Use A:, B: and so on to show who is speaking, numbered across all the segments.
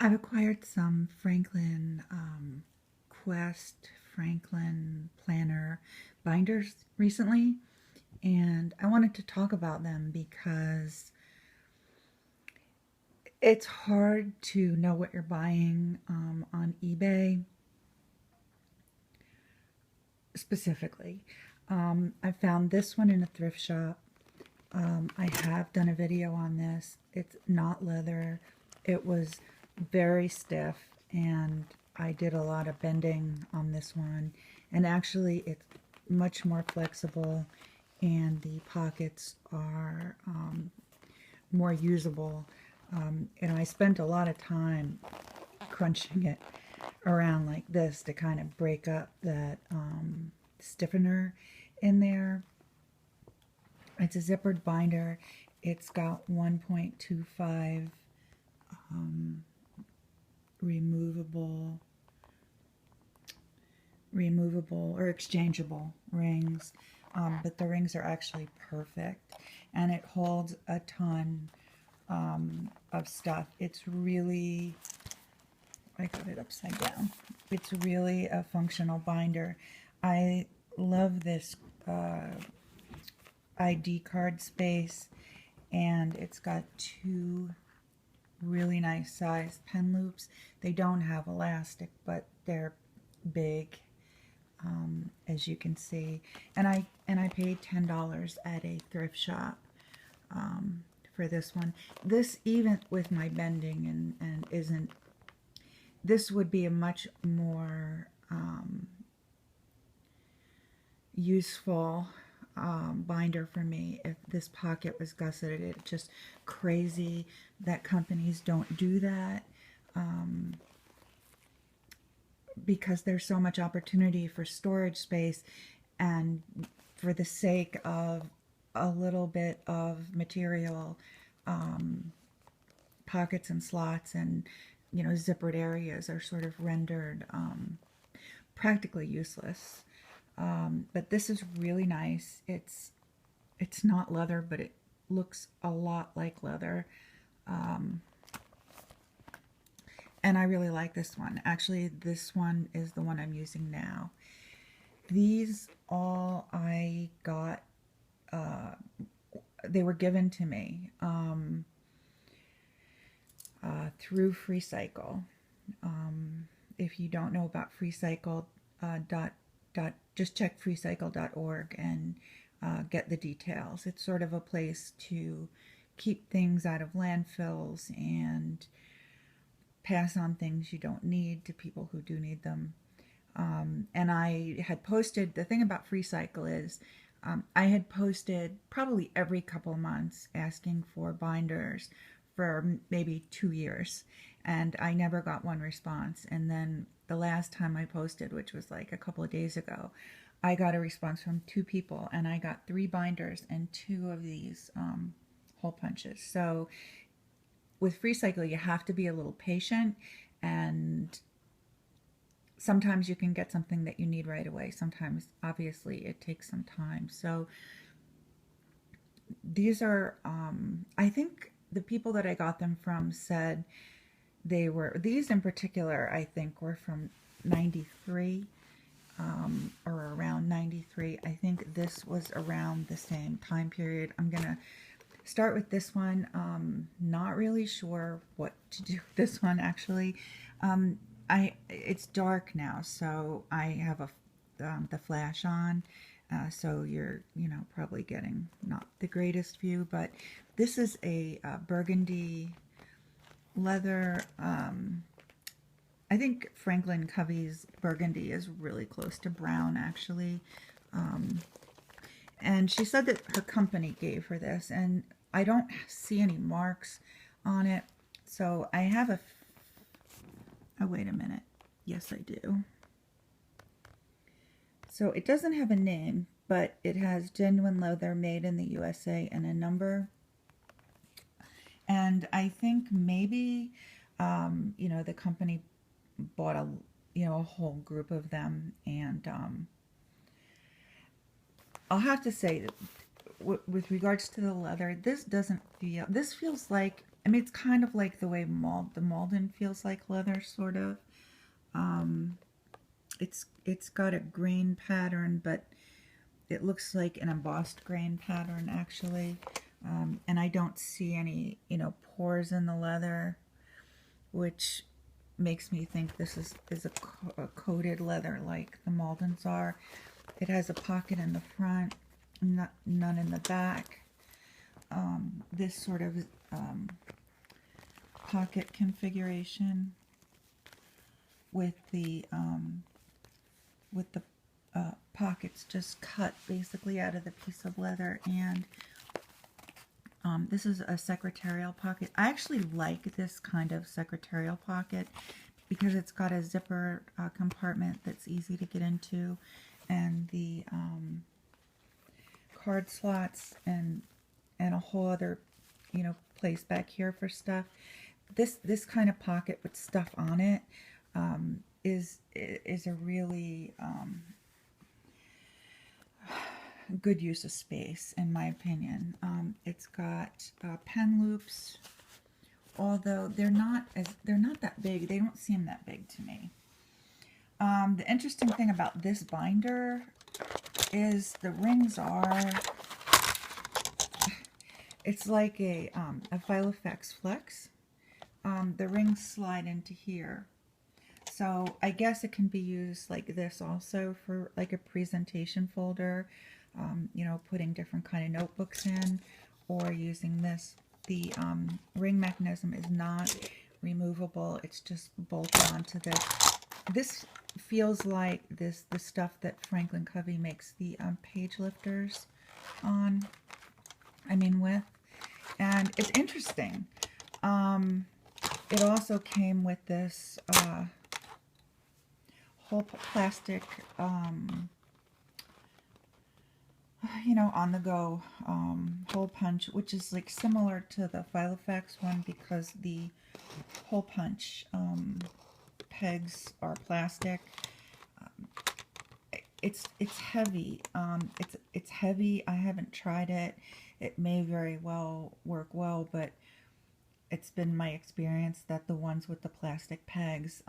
A: I've acquired some Franklin Quest, Franklin Planner binders recently, and I wanted to talk about them because it's hard to know what you're buying on eBay specifically. I found this one in a thrift shop. I have done a video on this. It's not leather. It was very stiff, and I did a lot of bending on this one. And actually, it's much more flexible, and the pockets are more usable. I spent a lot of time crunching it around like this to kind of break up that stiffener in there. It's a zippered binder. It's got 1.25 removable or exchangeable rings, but the rings are actually perfect, and it holds a ton of stuff. It's really, I got it upside down. It's really a functional binder. I love this ID card space, and it's got two really nice sized pen loops. They don't have elastic, but they're big, as you can see. And I paid $10 at a thrift shop for this one. This, even with my bending and isn't, this would be a much more useful binder for me if this pocket was gusseted. It's just crazy that companies don't do that, because there's so much opportunity for storage space, and for the sake of a little bit of material, pockets and slots and zippered areas are sort of rendered practically useless. But this is really nice. It's not leather, but it looks a lot like leather. And I really like this one. Actually, this one is the one I'm using now. These all I got, they were given to me through FreeCycle. If you don't know about FreeCycle, just check freecycle.org and get the details. It's sort of a place to keep things out of landfills and pass on things you don't need to people who do need them. And I had posted, the thing about FreeCycle is I had posted probably every couple of months asking for binders for maybe 2 years, and I never got one response. And then the last time I posted, which was like a couple of days ago, I got a response from 2 people, and I got 3 binders and 2 of these hole punches. So with FreeCycle, you have to be a little patient, and sometimes you can get something that you need right away. Sometimes, obviously, it takes some time. So these are, I think the people that I got them from said they were, these in particular, I think were from 93, or around 93. I think this was around the same time period. I'm going to start with this one. Not really sure what to do with this one, actually. It's dark now, so I have the flash on, so you're probably getting not the greatest view. But this is a burgundy leather. I think Franklin Covey's burgundy is really close to brown, actually. And she said that her company gave her this, and I don't see any marks on it. So I have a, oh, wait a minute. Yes, I do. So it doesn't have a name, but it has genuine leather made in the USA and a number. And I think maybe, the company bought a whole group of them. And I'll have to say, with regards to the leather, this doesn't feel, this feels like I mean, it's kind of like the way the Malden feels like leather, sort of. Um, it's got a grain pattern, but it looks like an embossed grain pattern, actually. And I don't see any, pores in the leather, which makes me think this is a coated leather like the Maldens are. It has a pocket in the front, none in the back. This sort of pocket configuration with the pockets just cut basically out of the piece of leather, and this is a secretarial pocket. I actually like this kind of secretarial pocket because it's got a zipper compartment that's easy to get into, and the card slots and a whole other place back here for stuff. This kind of pocket with stuff on it is a really good use of space, in my opinion. It's got pen loops, although they're not that big. They don't seem that big to me. The interesting thing about this binder is the rings are, it's like a Filofax Flex. The rings slide into here. So I guess it can be used like this also for like a presentation folder, putting different kind of notebooks in, or using this. The ring mechanism is not removable. It's just bolted onto this. This feels like the stuff that Franklin Covey makes the page lifters on. With. And it's interesting. It also came with this whole plastic, on-the-go hole punch, which is like similar to the Filofax one because the hole punch pegs are plastic. It's heavy. It's heavy. I haven't tried it. It may very well work well, but it's been my experience that the ones with the plastic pegs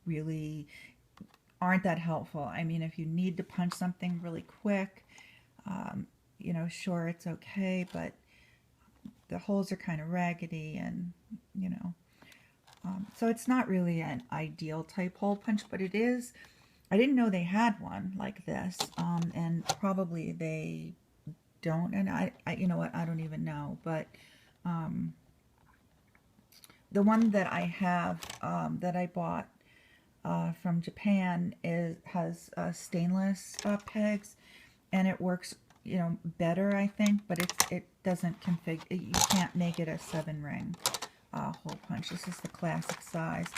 A: really aren't that helpful. If you need to punch something really quick, sure, it's okay, but the holes are kind of raggedy, and so it's not really an ideal type hole punch, but it is. I didn't know they had one like this, and probably they don't, and I you know what, I don't even know, but the one that I have that I bought from Japan has stainless pegs, and it works better, I think, but it doesn't configure. You can't make it a 7-ring hole punch. This is the classic size.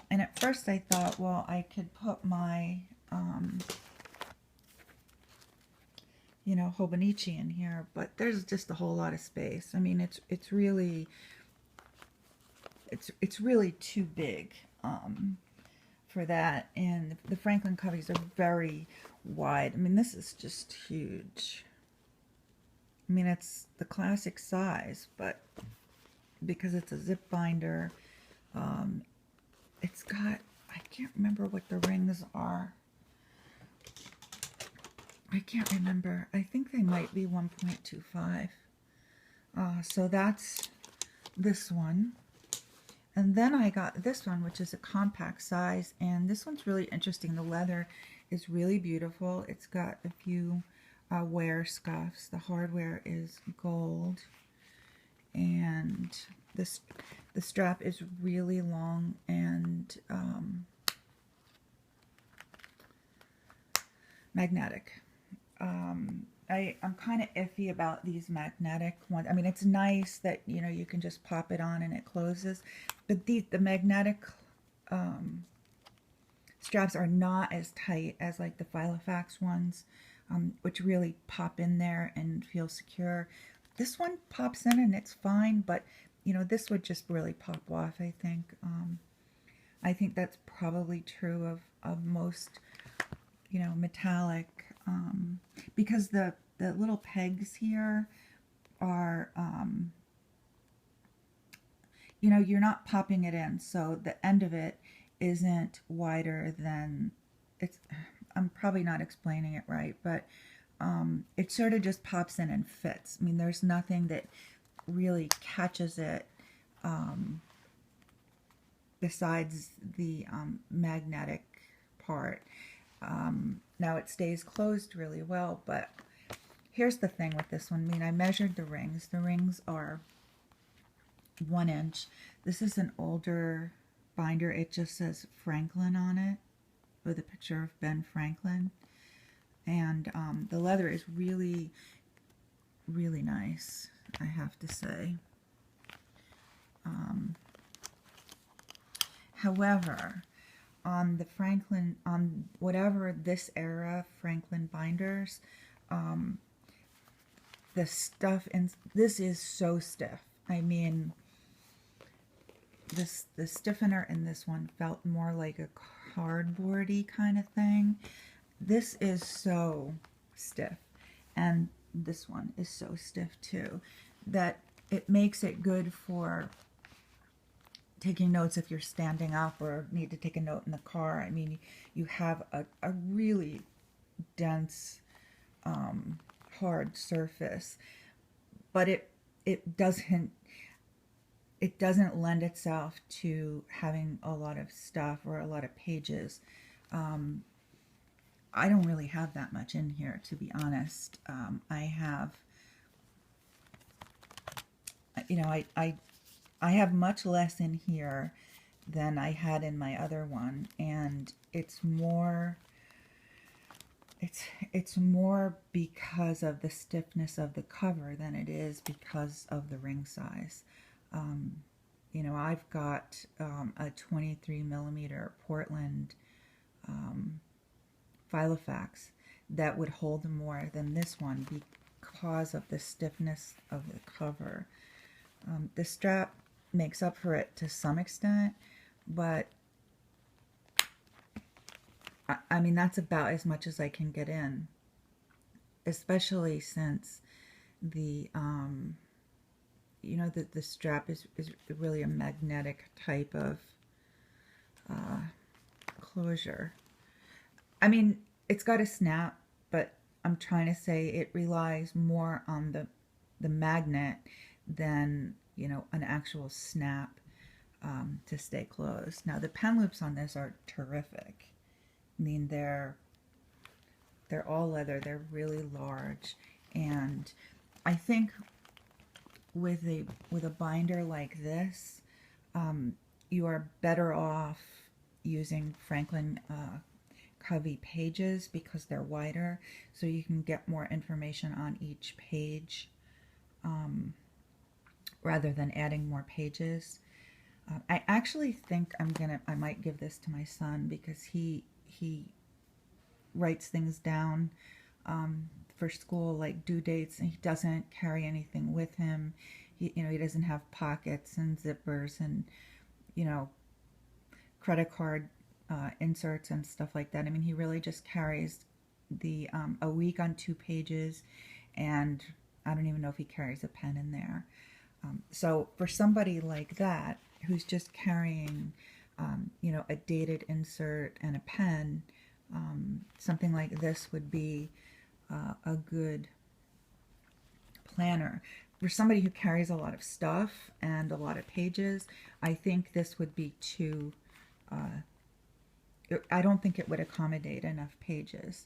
A: And at first I thought, well, I could put my Hobonichi in here, but there's just a whole lot of space. It's really too big for that, and the Franklin Coveys are very wide. This is just huge. It's the classic size, but because it's a zip binder, it's got, I can't remember what the rings are. I can't remember. I think they might be 1.25. So that's this one. And then I got this one, which is a compact size, and this one's really interesting. The leather is really beautiful. It's got a few wear scuffs. The hardware is gold, and the strap is really long and magnetic. I'm kind of iffy about these magnetic ones. It's nice that you can just pop it on and it closes, but the magnetic straps are not as tight as like the Filofax ones, which really pop in there and feel secure. This one pops in and it's fine, but this would just really pop off, I think. I think that's probably true of most metallic, because the little pegs here are you know, you're not popping it in, so the end of it isn't wider than it's. I'm probably not explaining it right, but it sort of just pops in and fits. I mean, there's nothing that really catches it besides the magnetic part. Now it stays closed really well, but here's the thing with this one. I mean, I measured the rings. The rings are 1 inch. This is an older binder. It just says Franklin on it with a picture of Ben Franklin. And the leather is really, really nice, I have to say. However, on the Franklin, on whatever this era Franklin binders, the stuff in this is so stiff. I mean, the stiffener in this one felt more like a cardboardy kind of thing. This is so stiff, and this one is so stiff too, that it makes it good for taking notes if you're standing up or need to take a note in the car. I mean, you have a really dense, hard surface, but it doesn't lend itself to having a lot of stuff or a lot of pages. I don't really have that much in here, to be honest. I have, you know, I have much less in here than I had in my other one, and it's more because of the stiffness of the cover than it is because of the ring size. You know, I've got a 23 millimeter Portland Filofax that would hold more than this one because of the stiffness of the cover. The strap makes up for it to some extent, but I mean, that's about as much as I can get in, especially since the you know, the strap is really a magnetic type of closure. I mean, it's got a snap, but I'm trying to say it relies more on the magnet than, you know, an actual snap to stay closed. Now, the pen loops on this are terrific. I mean, they're all leather. They're really large, and I think with a binder like this, you are better off using Franklin Covey pages because they're wider, so you can get more information on each page rather than adding more pages. I actually think I might give this to my son because he writes things down for school, like due dates, and he doesn't carry anything with him. You know, he doesn't have pockets and zippers and, you know, credit card inserts and stuff like that. I mean, he really just carries the a week on 2 pages, and I don't even know if he carries a pen in there. So for somebody like that who's just carrying, you know, a dated insert and a pen, something like this would be a good planner. For somebody who carries a lot of stuff and a lot of pages, I think this would be too, I don't think it would accommodate enough pages.